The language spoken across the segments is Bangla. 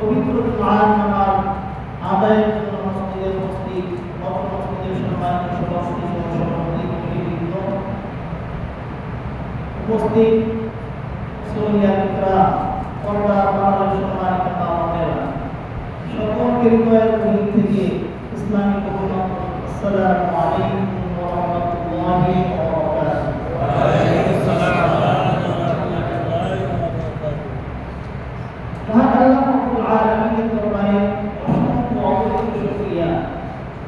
পবিত্র জুমার নামাজ আদায়ের জন্য মসজিদে উপস্থিত মসজিদের সম্মানিত সভাপতি সভাপতি কমিটিবৃন্দ উপস্থিত সৌরিয়ারা পর্দা বাংলাদেশ সম্মানিত মামুনেরা সকলকে হৃদয়ের গভীর থেকে ইসলামী অভিনন্দন। আসসালামু আলাইকুম ওয়া রাহমাতুল্লাহি ওয়া বারাকাতুহু। ওয়া আলাইকুম আসসালাম ওয়া রাহমাতুল্লাহি ওয়া বারাকাতুহু। মহান আল্লাহ রাব্বুল আলামিনের দরবারে অসংখ্য অগণিত শুকরিয়া,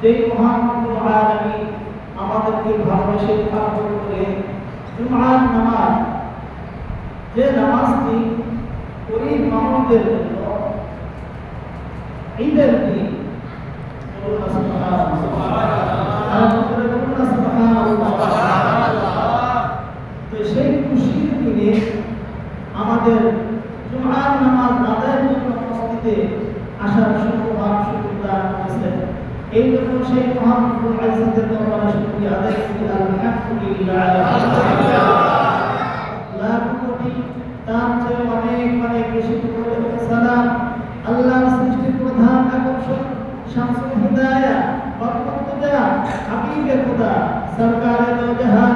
যে মহান রাব্বুল আলামিন আমাদেরকে ভালোবেসে খাবর করে জুমার নামাজ, যে নামাজটি গরীব মানুষদের জন্য ঈদের দিন, সেই খুশির দিনে আমাদের জুমার নামাজ আদায়ের জন্য মসজিদে আসার সুযোগ করেছেন। এই জন্য সেই মহান রব্বুল ইজ্জতের দরবারে শুকরিয়া আদায় করি। আলহামদুলিল্লাহ। লাখ কোটি তার চেয়ে অনেক বেশি সালাম আল্লাহর সৃষ্টির প্রধান আকর্ষণ শামসুল হিদায়া বরকতুল্লাহ হাবিবে খোদা সরকারে দো জাহান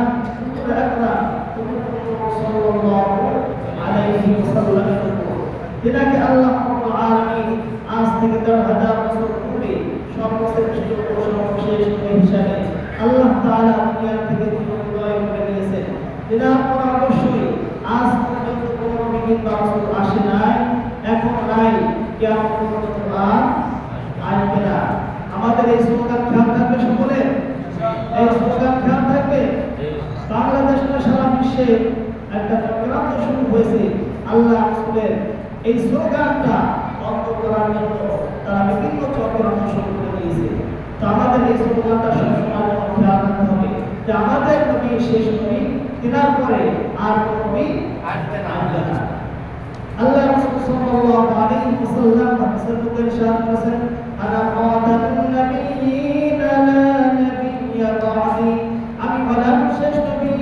নূর আকরাম সাল্লাল্লাহু আলাইহি ওয়াসাল্লাম, যিনাকে আল্লাহ রাব্বুল আলামিন আজ থেকে 10,000 বছর পূর্বে সর্বশ্রেষ্ঠ ও সর্বশেষ নবী হিসেবে আল্লাহ তাআলা দুনিয়া থেকে বিদায় করে দিয়েছেন। যিনার পর অবশ্যই আজ পর্যন্ত কোনো নবী বা রাসূল আসে নাই, এখন নাই, কিয়ামত পর্যন্ত আর আসবে না। আমাদের এই স্লোগান খেয়াল থাকবে সকলে, এই স্লোগান খেয়াল থাকবে। বাংলাদেশ না সারা বিশ্বে একটা চক্রান্ত শুরু হয়েছে আল্লাহ রাসূলের এই স্লোগানটা বন্ধ করার জন্য। তারা বিভিন্ন চক্রান্ত শুরু করে দিয়েছে। তো আমাদের এই স্লোগানটা সবসময় খেয়াল রাখতে হবে যে আমাদের নবী শেষ নবী, তিনার পরে আর কোন নবী আসবে না। আল্লাহ রাসূল সাল্লাল্লাহু আলাইহি ওয়াসাল্লাম হাদিসের মধ্যে ইরশাদ করেছেন, আনা খাতামুন নাবিয়্যিন লা নাবিয়্যা বা'দি, আমি হলাম শেষ নবী,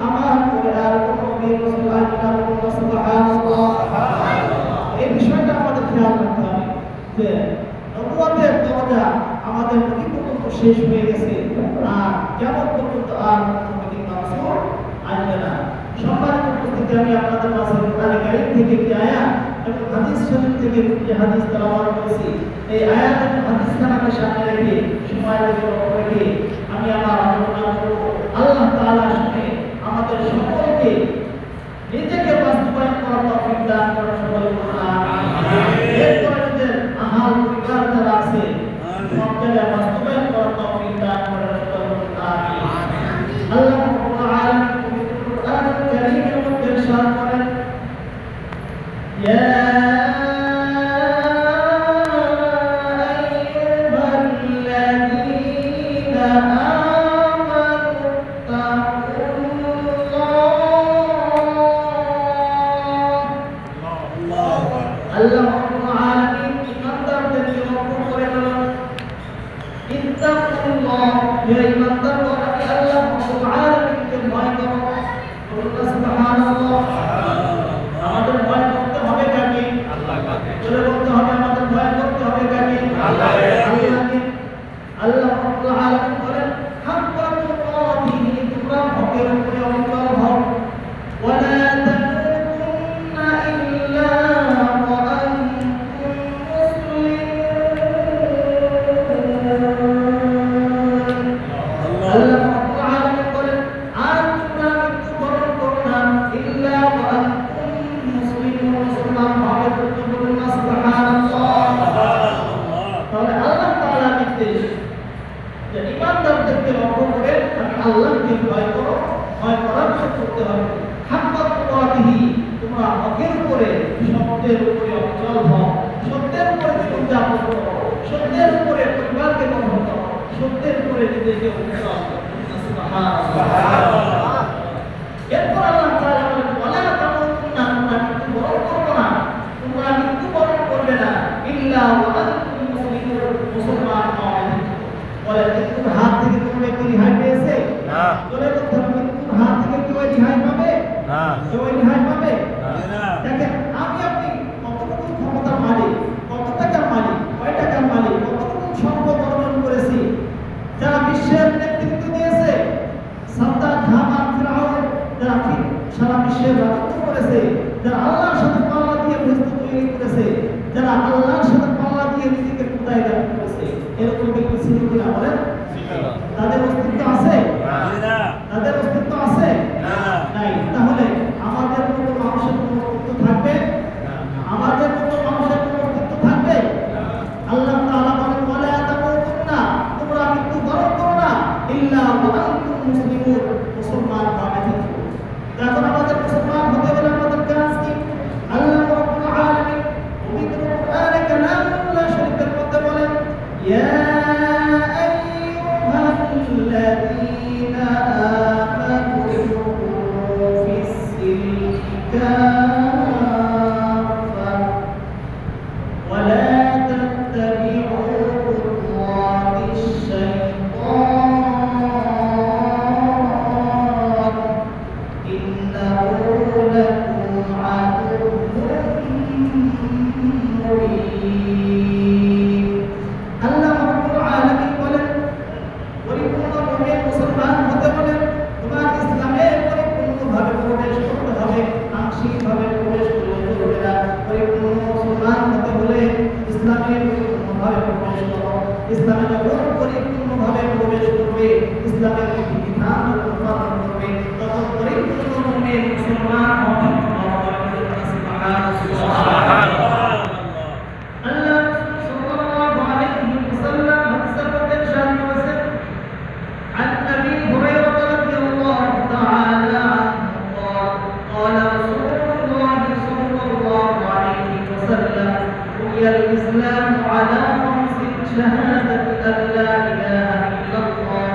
আমার পরে আর কোন নবী রাসূল আসবে না। সুবহানাল্লাহ। এই বিষয়টা আমাদের খেয়াল রাখতে হবে যে নবুয়তের দরজা আমাদের নবী পর্যন্ত শেষ হয়ে গেছে, আর কিয়ামত পর্যন্ত আর কোন নবী রাসূল আসবে না। সম্মানিত উপস্থিতি, আমি আপনাদের মাঝে কোরআন কারীম থেকে একটি আয়াত এবং হাদিস শরীফ থেকে একটি হাদিস তেলাওয়াত করেছি। এই আয়াত এবং হাদিস খানাকে সামনে রেখে সময়টাকে লক্ষ্য রেখে আমি আমার আলোচনা করব। আল্লাহ তাআলা শুনে আমাদের সকলকে নিজেকে বাস্তবায়ন করার তৌফিক দান করেন। সকলে বলুন আমিন। এরপরে আমাদের আহাল পরিবার যারা আছে সব জায়গায় বাস্তবায়ন করার তৌফিক দান করেন। সকলে বলুন আমিন। আল্লাহ রাব্বুল আলামিন পবিত্র কোরআনুল কারীমের মধ্যে ইরশাদ করেন, ইয়া আল্লাহকে ভয় করো, ভয় করার জন্য করতে হবে। হাক্কা তুকাতিহি, তোমরা হকের উপরে সত্যের উপরে অচল হও, সত্যের উপরে জীবন যাপন করো, সত্যের উপরে পরিবারকে গঠন করো, সত্যের উপরে নিজেকে অচল করো। সুবহানাল্লাহ। এরপর আল্লাহ তাআলা বলেন, ওয়ালা তামুতুন্না, তোমরা মৃত্যুবরণ করবে না, তোমরা মৃত্যুবরণ করবে না ইল্লা ওয়া আনতুম মুসলিমুন, মুসলমান হওয়া। বলে মৃত্যুর হাত থেকে কোনো ব্যক্তি রেহাই পেয়েছে? না। বলে মৃত্যুর হাত থেকে কেউ রেহাই পাবে? না। কেউ রেহাই পাবে? না। দেখেন আমি আপনি কতটুকু ক্ষমতার মালিক, কত যারা আল্লাহর সাথে পাল্লা দিয়ে নিজেকে খোদাই দাবি করেছে, এরকম ব্যক্তি ছিল কিনা বলেন? তাদের অস্তিত্ব আছে? তাদের অস্তিত্ব আছে? নাই। তাহলে আমাদের মতো মানুষের কোনো অস্তিত্ব থাকবে? আমাদের মতো মানুষের কোনো অস্তিত্ব থাকবে? আল্লাহ তাআলা বলেন, ওয়ালা তামুতুন্না, তোমরা মৃত্যু বরণ করো না, ইল্লা ওয়া আনতুম মুসলিমুন, মুসলমান হবে। এখন আমাদের মুসলমান হতে হলে আমাদের কাজ কি? আল্লাহ রাব্বুল আলামিন পবিত্র কোরআনে কালামুল্লাহ শরীফের মধ্যে বলেন, ইয়া আইয়ুহাল্লাযীনা আমানু ফিস সিলকি কাফা ওয়া লা তাত্তাবি'উ খুতুওয়াতিশ শাইতান ইন্নাহু লাকুম আদুউউন মুবিন। আল্লাহ রাব্বুল আলামিন বলেন, পরিপূর্ণ মুমিন মুসলমান হতে হলে তোমার ইসলামে পরিপূর্ণভাবে প্রবেশ করতে হবে, আংশিকভাবে প্রবেশ করলে চলবে না। পরিপূর্ণ মুসলমান হতে হলে ইসলামে পরিপূর্ণভাবে প্রবেশ করো। ইসলামে যখন পরিপূর্ণভাবে প্রবেশ করবে, ইসলামের বিধিবিধান যখন পালন করবে, তখন পরিপূর্ণ মুমিন মুসলমান হবে। সুবহানাল্লাহ। আল্লাহ সাল্লাল্লাহু আলাইহি ওয়াসাল্লাম হাদিসের মধ্যে ইরশাদ করেছেন, عن أبي هريرة رضي الله تعالى عنه قال قال رسول الله صلى الله عليه وسلم بني الإسلام على خمس شهادة أن لا إله إلا الله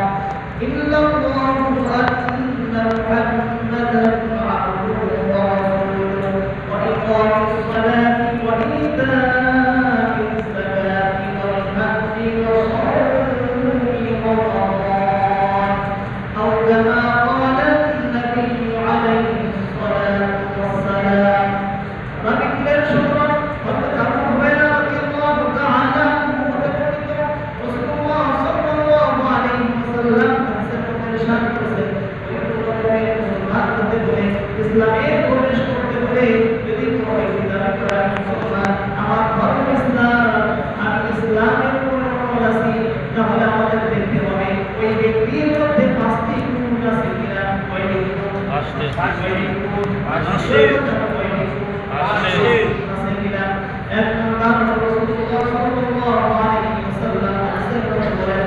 وأن محمدا عبده ورسوله وإقام الصلاة وإيتاء الزكاة والحج وصوم رمضان أو كما قال النبي عليه الصلاة والسلام. وذكر شكرا وقد أبو هريرة رضي الله تعالى عنه وتقول رسول الله صلى الله عليه وسلم ইসলামে প্রবেশ করতে হলে যদি কোনো ব্যক্তি দাবি করে মুসলমান, আমার ধর্ম ইসলাম, আমি ইসলামের উপর অটল আছি, তাহলে আমাদের দেখতে হবে ওই ব্যক্তির মধ্যে পাঁচটি গুণ আছে কিনা। কয়টি গুণ? আছে কিনা? এক নম্বর রাসূলুল্লাহ সাল্লাল্লাহু আলাইহি ওয়াসাল্লাম বলেন,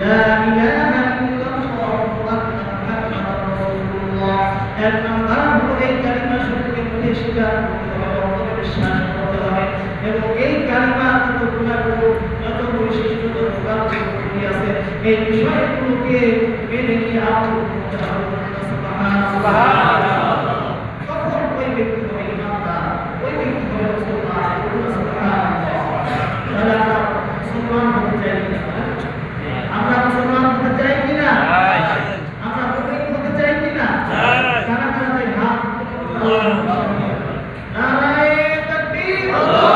লা ইলাহা ইল্লাল্লাহ ওয়া আন্না মুহাম্মাদার রাসূলুল্লাহ। এক নম্বর হলো এই কালিমা শরীফকে মুখে স্বীকার করতে হবে, অন্তরে বিশ্বাস করতে হবে, এবং এই কালিমা যত গুণাগুলো, যত বৈশিষ্ট্য, যত কার্যগুলি আছে, এই বিষয়গুলোকে মেনে নিয়ে আমল করতে হবে। সুবহানাল্লাহ। তখন ওই ব্যক্তি হবে ইমানদার, ওই ব্যক্তি হবে মুসলমান। সুবহানাল্লাহ। তাহলে আমরা মুসলমান হতে চাই কিনা? আমরা মুসলমান হতে চাই কিনা? আমরা মুমিন হতে চাই কিনা? কারা কারা চাই? হাত নারায়ে তাকবীর, আল্লাহু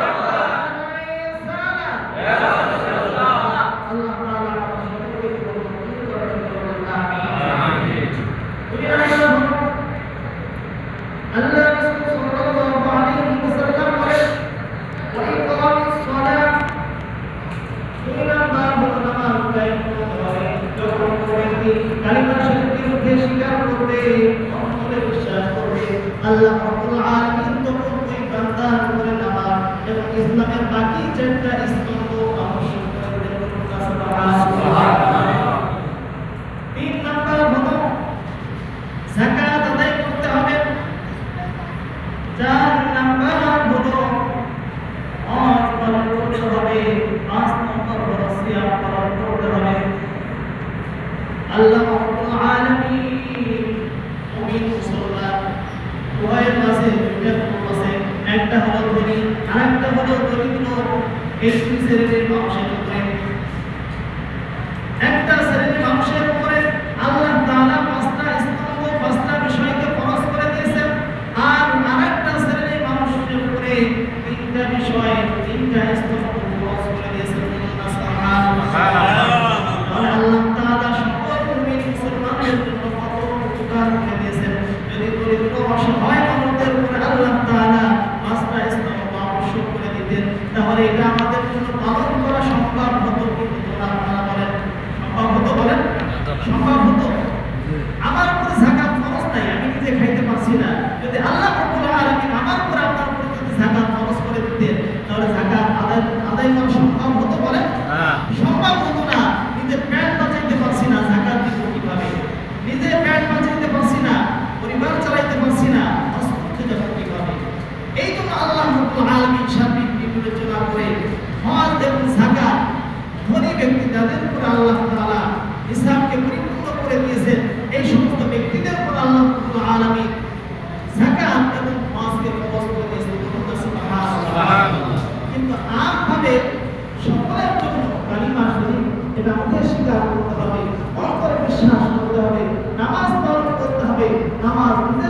আকবার, নারায়ে সালাত, ইয়া রাসূলুল্লাহ। আল্লাহ তাআলা আমাদের সকলকে কবুল করুন, আমিন। আল্লাহ রাসূল সাল্লাল্লাহু আলাইহি ওয়াসাল্লাম বলেন, ওয়া ইকামিস সালাত, দুই নাম্বার হলো নামাজ কায়েম করতে হবে। যখন কোনো ব্যক্তি কালিমা শরীফকে মুখে স্বীকার করবে, অন্তরে বিশ্বাস করবে, আল্লাহ রাব্বুল আলামিন তখন ওই বান্দার উপরে নামাজ এবং ইসলামের বাকি চারটা স্তম্ভ আবশ্যক করে দেন। সুবহানাল্লাহ। তিন নাম্বার হলো যাকাত আদায় করতে হবে। চার নাম্বার হলো হজ পালন করতে হবে। পাঁচ নম্বর হলো সিয়াম পালন করতে হবে। আল্লাহ রাব্বুল আলামিন মুমিন মুসলমান উভয়ের মাঝে দুইটা গুণ আছে, একটা হলো ধনী, আরেকটা হলো দরিদ্র। এই দুই শ্রেণীর মানুষের উপরে, একটা শ্রেণীর মানুষের উপরে আল্লাহ তাআলা পাঁচটা স্তম্ভ, পাঁচটা বিষয়কে ফরজ করে দিয়েছেন, আর আরেকটা শ্রেণীর মানুষের উপরে তিনটা বিষয়, তিনটা স্তম্ভ ফরজ করে দিয়েছেন। সুবহানাল্লাহ। আল্লাহ তাআলা সকল মুমিন মুসলমানদের জন্য কত উপকার করে দিয়েছেন। যদি দরিদ্র অসহায় মানুষদের উপরে আল্লাহ তাআলা পাঁচটা স্তম্ভ আবশ্যক করে দিতেন, দিতেন, তাহলে এটা আমাদের জন্য পালন করা সম্ভব হতো কি হতো না? আপনারা বলেন, সম্ভব হতো? বলেন, সম্ভব হতো? আমার উপরে যাকাত ফরজ নাই, আমি নিজে খাইতে পারছি না, যদি আল্লাহ রাব্বুল আলামিন আমার উপরে আপনার উপরে যদি যাকাত ফরজ করে দিতেন, তাহলে যাকাত আদায় করা সম্ভব হতো? বলেন, সম্ভব হতো না। নিজের পেট বাঁচাইতে পারছি না, যাকাত দিব কিভাবে? নিজে পেট বাঁচাইতে পারছি না, পরিবার চালাইতে পারছি না, হজ করতে যাব কিভাবে? এই জন্য আল্লাহ রাব্বুল আলামিন সার্বিক বিবেচনা করে হজ এবং যাকাত ধনী ব্যক্তি যাদের উপর আল্লাহ তাআলা ইসলামকে পরিপূর্ণ করে দিয়েছেন, এই সমস্ত ব্যক্তিদের উপর আল্লাহ রাব্বুল আলামিন যাকাত এবং হজকে ফরজ করে দিয়েছেন। সুবহানাল্লাহ। কিন্তু আমভাবে সকলের জন্য কালিমা শরীফ এটা আমাদের স্বীকার করতে হবে, অন্তরে বিশ্বাস করতে হবে, নামাজ পালন করতে হবে, নামাজ নিজের